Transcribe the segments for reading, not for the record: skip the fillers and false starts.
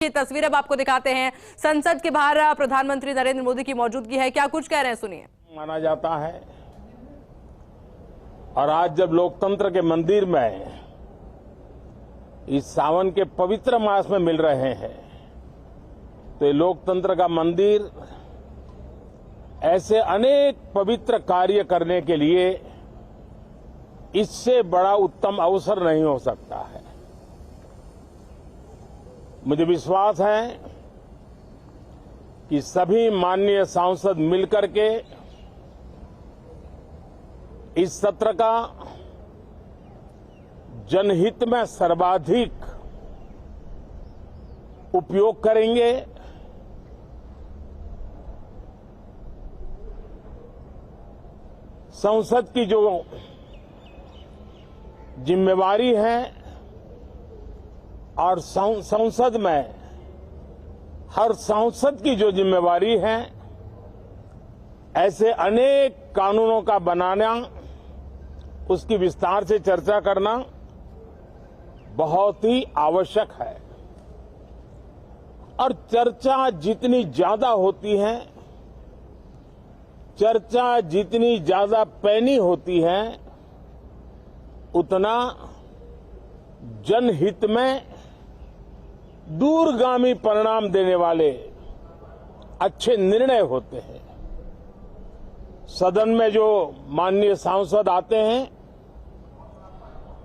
ये तस्वीर अब आपको दिखाते हैं। संसद के बाहर प्रधानमंत्री नरेंद्र मोदी की मौजूदगी है। क्या कुछ कह रहे हैं, सुनिए। माना जाता है और आज जब लोकतंत्र के मंदिर में इस सावन के पवित्र मास में मिल रहे हैं तो ये लोकतंत्र का मंदिर ऐसे अनेक पवित्र कार्य करने के लिए इससे बड़ा उत्तम अवसर नहीं हो सकता है। मुझे विश्वास है कि सभी माननीय सांसद मिलकर के इस सत्र का जनहित में सर्वाधिक उपयोग करेंगे। संसद की जो जिम्मेवारी है और संसद में हर सांसद की जो जिम्मेवारी है, ऐसे अनेक कानूनों का बनाना, उसकी विस्तार से चर्चा करना बहुत ही आवश्यक है। और चर्चा जितनी ज्यादा होती है, चर्चा जितनी ज्यादा पैनी होती है, उतना जनहित में दूरगामी परिणाम देने वाले अच्छे निर्णय होते हैं। सदन में जो माननीय सांसद आते हैं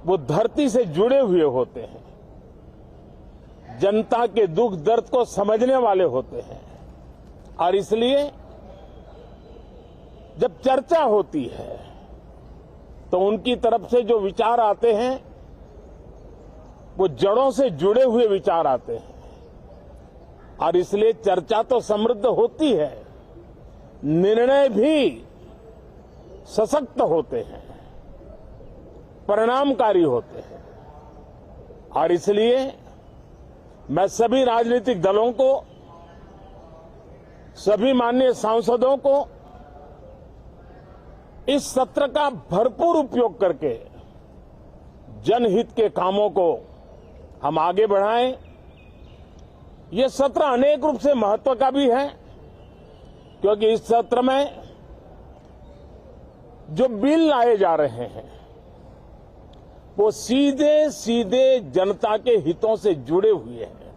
वो धरती से जुड़े हुए होते हैं, जनता के दुख दर्द को समझने वाले होते हैं और इसलिए जब चर्चा होती है तो उनकी तरफ से जो विचार आते हैं वो जड़ों से जुड़े हुए विचार आते हैं और इसलिए चर्चा तो समृद्ध होती है, निर्णय भी सशक्त होते हैं, परिणामकारी होते हैं। और इसलिए मैं सभी राजनीतिक दलों को, सभी माननीय सांसदों को इस सत्र का भरपूर उपयोग करके जनहित के कामों को हम आगे बढ़ाएं। ये सत्र अनेक रूप से महत्व का भी है क्योंकि इस सत्र में जो बिल लाए जा रहे हैं वो सीधे सीधे जनता के हितों से जुड़े हुए हैं।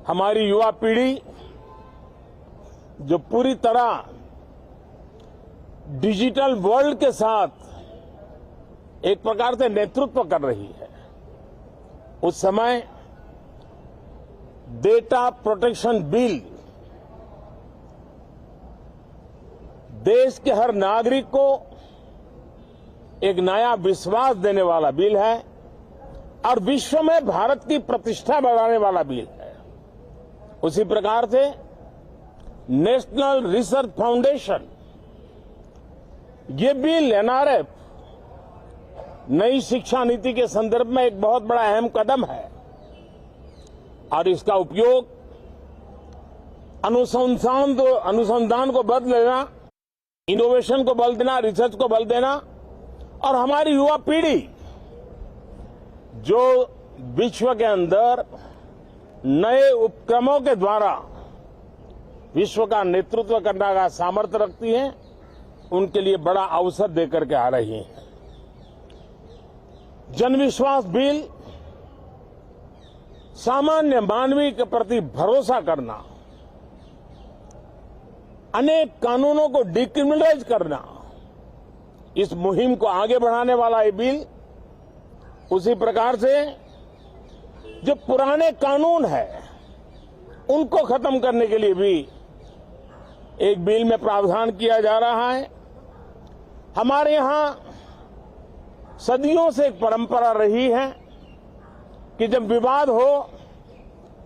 हमारी युवा पीढ़ी जो पूरी तरह डिजिटल वर्ल्ड के साथ एक प्रकार से नेतृत्व कर रही है, उस समय डेटा प्रोटेक्शन बिल देश के हर नागरिक को एक नया विश्वास देने वाला बिल है और विश्व में भारत की प्रतिष्ठा बढ़ाने वाला बिल है। उसी प्रकार से नेशनल रिसर्च फाउंडेशन, ये बिल एनआरएफ नई शिक्षा नीति के संदर्भ में एक बहुत बड़ा अहम कदम है और इसका उपयोग अनुसंधान को बल देना, इनोवेशन को बल देना, रिसर्च को बल देना और हमारी युवा पीढ़ी जो विश्व के अंदर नए उपक्रमों के द्वारा विश्व का नेतृत्व करने का सामर्थ्य रखती है, उनके लिए बड़ा अवसर देकर के आ रही है। जनविश्वास बिल सामान्य मानवीय के प्रति भरोसा करना, अनेक कानूनों को डिक्रिमिनलाइज करना, इस मुहिम को आगे बढ़ाने वाला ये बिल, उसी प्रकार से जो पुराने कानून है उनको खत्म करने के लिए भी एक बिल में प्रावधान किया जा रहा है। हमारे यहां सदियों से एक परंपरा रही है कि जब विवाद हो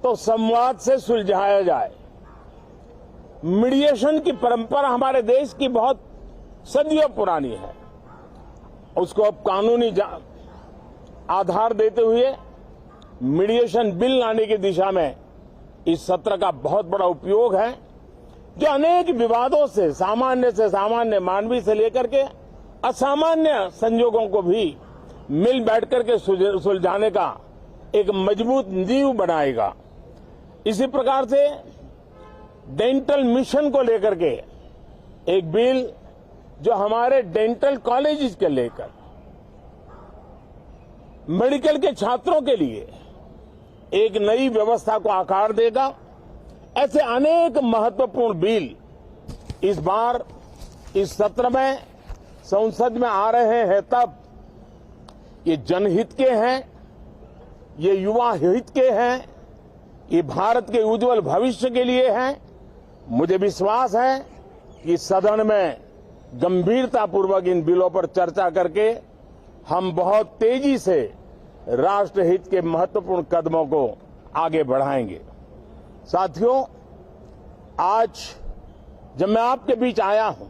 तो संवाद से सुलझाया जाए। मीडिएशन की परंपरा हमारे देश की बहुत सदियों पुरानी है, उसको अब कानूनी आधार देते हुए मीडिएशन बिल लाने की दिशा में इस सत्र का बहुत बड़ा उपयोग है, जो अनेक विवादों से सामान्य मानवीय से लेकर के असामान्य संजोगों को भी मिल बैठ करके सुलझाने का एक मजबूत नींव बनाएगा। इसी प्रकार से डेंटल मिशन को लेकर के एक बिल जो हमारे डेंटल कॉलेजेस के लेकर मेडिकल के छात्रों के लिए एक नई व्यवस्था को आकार देगा। ऐसे अनेक महत्वपूर्ण बिल इस बार इस सत्र में संसद में आ रहे हैं। तब ये जनहित के हैं, ये युवा हित के हैं, ये भारत के उज्जवल भविष्य के लिए हैं। मुझे विश्वास है कि सदन में गंभीरतापूर्वक इन बिलों पर चर्चा करके हम बहुत तेजी से राष्ट्रहित के महत्वपूर्ण कदमों को आगे बढ़ाएंगे। साथियों, आज जब मैं आपके बीच आया हूं,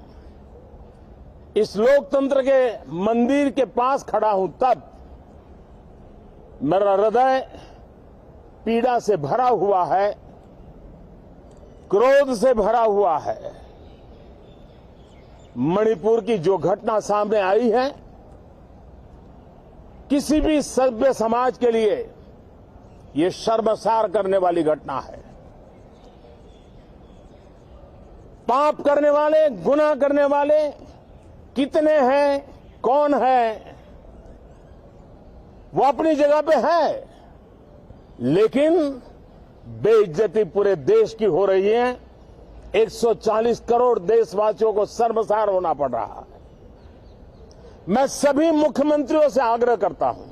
इस लोकतंत्र के मंदिर के पास खड़ा हूं, तब मेरा हृदय पीड़ा से भरा हुआ है, क्रोध से भरा हुआ है। मणिपुर की जो घटना सामने आई है, किसी भी सभ्य समाज के लिए ये शर्मसार करने वाली घटना है। पाप करने वाले, गुनाह करने वाले कितने हैं, कौन है, वो अपनी जगह पे है, लेकिन बेइज्जती पूरे देश की हो रही है। 140 करोड़ देशवासियों को शर्मसार होना पड़ रहा है। मैं सभी मुख्यमंत्रियों से आग्रह करता हूं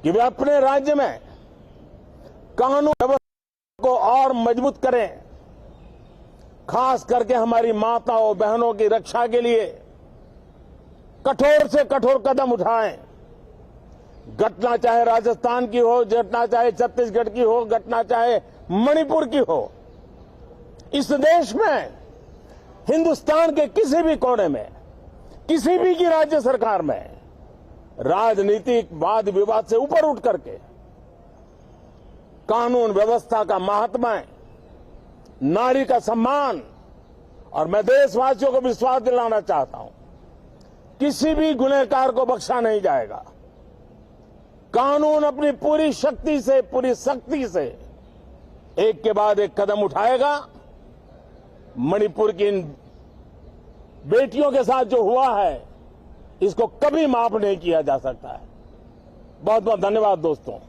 कि वे अपने राज्य में कानून व्यवस्था को और मजबूत करें, खास करके हमारी माताओं बहनों की रक्षा के लिए कठोर से कठोर कदम उठाएं। घटना चाहे राजस्थान की हो, घटना चाहे छत्तीसगढ़ की हो, घटना चाहे मणिपुर की हो, इस देश में, हिंदुस्तान के किसी भी कोने में, किसी भी की राज्य सरकार में राजनीतिक वाद विवाद से ऊपर उठ करके कानून व्यवस्था का महात्म्य, नारी का सम्मान, और मैं देशवासियों को विश्वास दिलाना चाहता हूं, किसी भी गुनहगार को बख्शा नहीं जाएगा। कानून अपनी पूरी शक्ति से, पूरी सख्ती से एक के बाद एक कदम उठाएगा। मणिपुर की इन बेटियों के साथ जो हुआ है, इसको कभी माफ नहीं किया जा सकता है। बहुत बहुत धन्यवाद दोस्तों।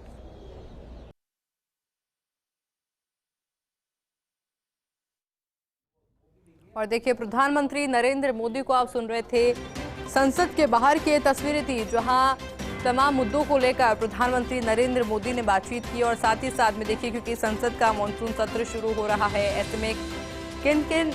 और देखिए, प्रधानमंत्री नरेंद्र मोदी को आप सुन रहे थे। संसद के बाहर की तस्वीरें थी जहां तमाम मुद्दों को लेकर प्रधानमंत्री नरेंद्र मोदी ने बातचीत की। और साथ ही साथ में देखिए, क्योंकि संसद का मॉनसून सत्र शुरू हो रहा है, ऐसे में किन किन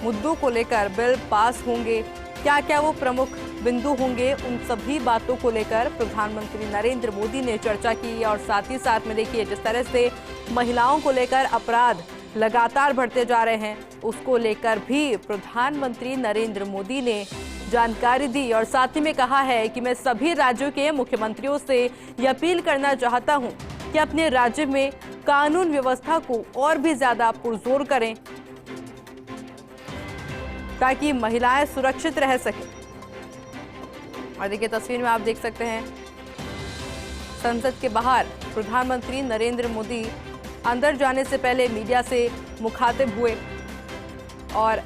मुद्दों को लेकर बिल पास होंगे, क्या क्या वो प्रमुख बिंदु होंगे, उन सभी बातों को लेकर प्रधानमंत्री नरेंद्र मोदी ने चर्चा की। और साथ ही साथ में देखिए, जिस तरह से महिलाओं को लेकर अपराध लगातार बढ़ते जा रहे हैं, उसको लेकर भी प्रधानमंत्री नरेंद्र मोदी ने जानकारी दी। और साथ ही में कहा है कि मैं सभी राज्यों के मुख्यमंत्रियों से ये अपील करना चाहता हूं कि अपने राज्य में कानून व्यवस्था को और भी ज्यादा पुरजोर करें, ताकि महिलाएं सुरक्षित रह सकें। और देखिए, तस्वीर में आप देख सकते हैं, संसद के बाहर प्रधानमंत्री नरेंद्र मोदी अंदर जाने से पहले मीडिया से मुखातिब हुए और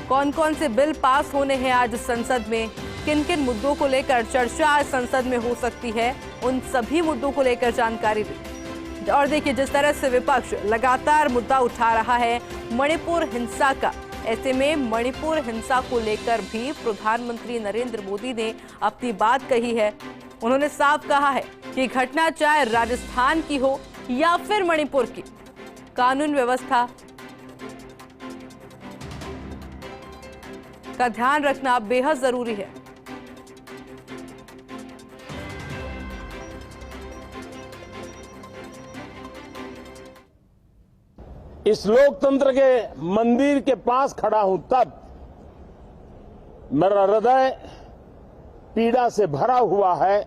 कौन कौन से बिल पास होने हैं आज संसद में, किन किन मुद्दों को लेकर चर्चा आज संसद में हो सकती है, उन सभी मुद्दों को लेकर जानकारी दी। और देखिए, जिस तरह से विपक्ष लगातार मुद्दा उठा रहा है मणिपुर हिंसा का, ऐसे में मणिपुर हिंसा को लेकर भी प्रधानमंत्री नरेंद्र मोदी ने अपनी बात कही है। उन्होंने साफ कहा है कि घटना चाहे राजस्थान की हो या फिर मणिपुर की, कानून व्यवस्था का ध्यान रखना बेहद जरूरी है। इस लोकतंत्र के मंदिर के पास खड़ा हूं, तब मेरा हृदय पीड़ा से भरा हुआ है,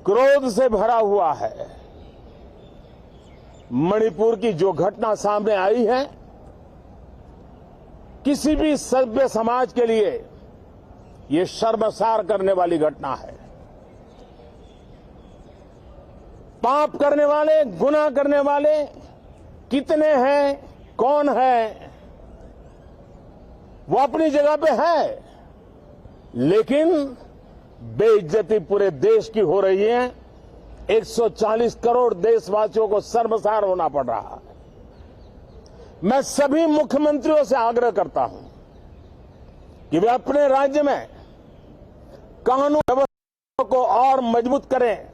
क्रोध से भरा हुआ है। मणिपुर की जो घटना सामने आई है, किसी भी सभ्य समाज के लिए ये शर्मसार करने वाली घटना है। पाप करने वाले, गुनाह करने वाले कितने हैं, कौन है, वो अपनी जगह पे है, लेकिन बेइज्जती पूरे देश की हो रही है। 140 करोड़ देशवासियों को शर्मसार होना पड़ रहा है। मैं सभी मुख्यमंत्रियों से आग्रह करता हूं कि वे अपने राज्य में कानून व्यवस्था को और मजबूत करें,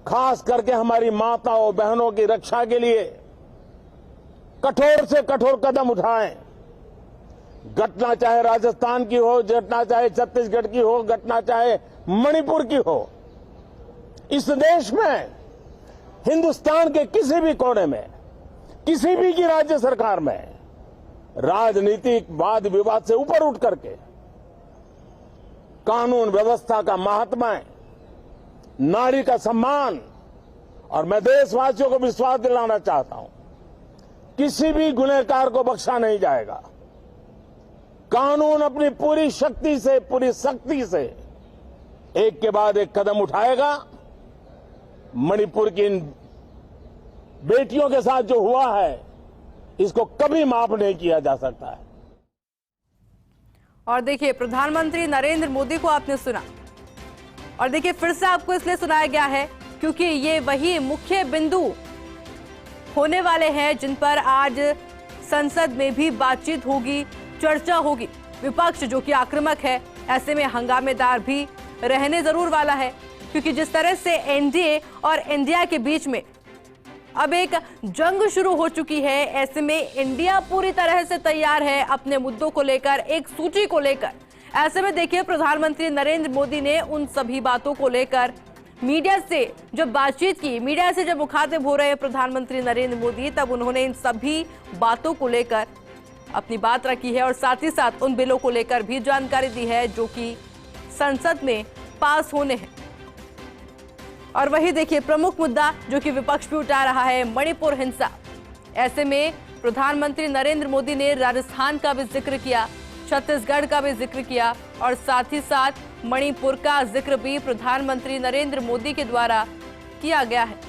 खास करके हमारी माताओं बहनों की रक्षा के लिए कठोर से कठोर कदम उठाएं। घटना चाहे राजस्थान की हो, घटना चाहे छत्तीसगढ़ की हो, घटना चाहे मणिपुर की हो, इस देश में, हिंदुस्तान के किसी भी कोने में, किसी भी की राज्य सरकार में राजनीतिक वाद विवाद से ऊपर उठ करके कानून व्यवस्था का महात्मा, नारी का सम्मान, और मैं देशवासियों को विश्वास दिलाना चाहता हूं, किसी भी गुनहगार को बख्शा नहीं जाएगा। कानून अपनी पूरी शक्ति से, पूरी सख्ती से एक के बाद एक कदम उठाएगा। मणिपुर की इन बेटियों के साथ जो हुआ है, इसको कभी माफ नहीं किया जा सकता है। और देखिए, प्रधानमंत्री नरेंद्र मोदी को आपने सुना, और देखिए फिर से आपको इसलिए सुनाया गया है क्योंकि ये वही मुख्य बिंदु होने वाले हैं जिन पर आज संसद में भी बातचीत होगी, चर्चा होगी। विपक्ष जो कि आक्रामक है, ऐसे में हंगामेदार भी रहने जरूर वाला है, क्योंकि जिस तरह से एनडीए और इंडिया के बीच में अब एक जंग शुरू हो चुकी है, ऐसे में इंडिया पूरी तरह से तैयार है अपने मुद्दों को लेकर, एक सूची को लेकर। ऐसे में देखिए, प्रधानमंत्री नरेंद्र मोदी ने उन सभी बातों को लेकर मीडिया से जब बातचीत की, मीडिया से जब मुखातिब हो रहे हैं प्रधानमंत्री नरेंद्र मोदी, तब उन्होंने इन सभी बातों को लेकर अपनी बात रखी है और साथ ही साथ उन बिलों को लेकर भी जानकारी दी है जो कि संसद में पास होने हैं। और वही देखिए, प्रमुख मुद्दा जो कि विपक्ष भी उठा रहा है, मणिपुर हिंसा। ऐसे में प्रधानमंत्री नरेंद्र मोदी ने राजस्थान का भी जिक्र किया, छत्तीसगढ़ का भी जिक्र किया, और साथ ही साथ मणिपुर का जिक्र भी प्रधानमंत्री नरेंद्र मोदी के द्वारा किया गया है।